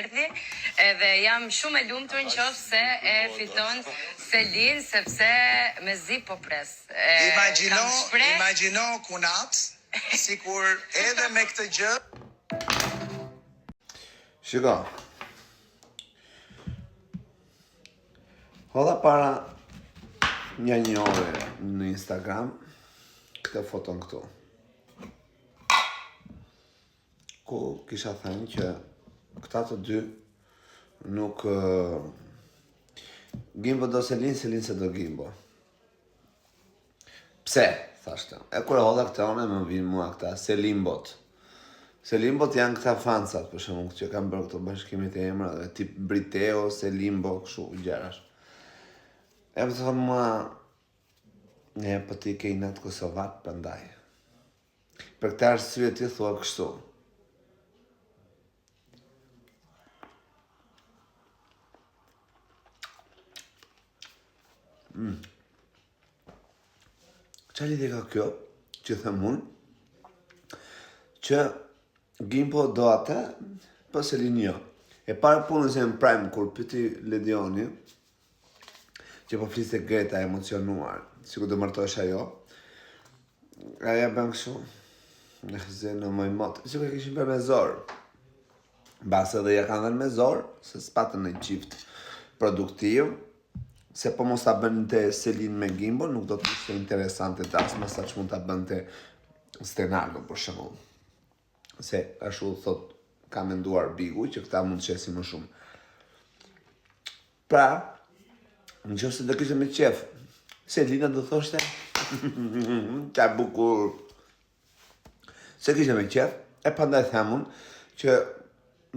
erdhi, edhe jam shumë e lumtur nëse e fiton Selin, sepse mezi po pres. Imagjino kunat, sikur edhe me këtë gjë. Shiko. Hodha para një ore në Instagram këtë foton këtu. Ku kisha thënë që këta të dy nuk Gimbo do Selin, Selin se do Gimbo. Pse, thashtë. E kur e hodha këta one më vinë mua këta Selimbot. Selimbot janë këta fansat, për shembull, që kanë bërë këto bashkimit e emra, dhe tip Briteo, Selimbo, kështu gjërash. E më thonë mua, ne, po ti ke i natë Kosovat, prandaj. Për këtë arsye ti thua kështu. Qa lidhje ka kjo, që them unë, që Gimbo do atë, po Selin jo. E para punës e në Prime, kur pyti Ledioni, që po fliste Greta emocionuar, si ku do martosh ajo, aja bën kështu, në në moj motë, si ku e kishin për me zorë. Basë edhe ja kanë dhenë me zorë, se s'patën në qift produktiv, se po mos ta bënte Selin me Gimbo, nuk do të ishte interesante tas, ma sa që mund ta bënte Stenago, për shembull. Se ashtu thot, ka menduar Bigu, që këta mund të qesin më shumë. Pra, në që se do kishe me qef, Selina do thoshte, qa bukur. Se kishe me qef, e pandaj themun, që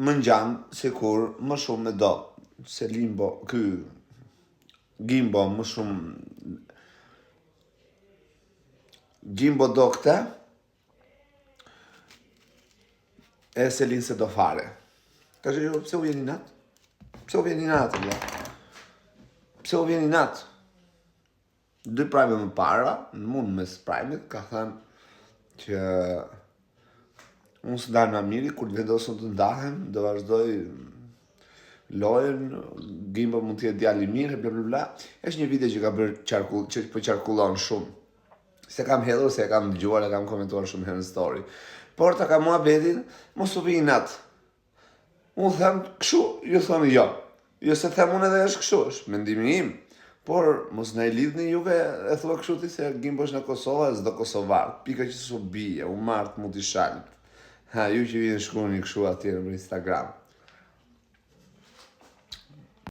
më ngjanë sikur më shumë me do Selimbo, Gimbo më shumë Gimbo do këta e Selin se do fare. Ka që jo, pse u vjen i natë? Pse u vjen i natë, bla? Pse u vjen i natë? 2 prime më para, në mund mes prime-it, ka thënë që unë së darë në miri, kur të vendosën të ndahem, do vazhdoj lojën, Gimbo mund t'jetë djali mirë, bla bla bla. Është një video që ka bërë që po qarkullon shumë. Se kam hedhur, se e kam dëgjuar, e kam komentuar shumë herë në story. Por ta ka mua betin, mos u vi i natë. Unë them kështu, ju thonë jo. Jo se them unë edhe është kështu, është mendimi im. Por mos na i lidhni juve, e thua kështu ti se Gimbo është në Kosovë, s'do kosovar. Pika që s'u bie, u martë mu t'i shalë. Ha, ju që vinë shkruani kështu atje në Instagram.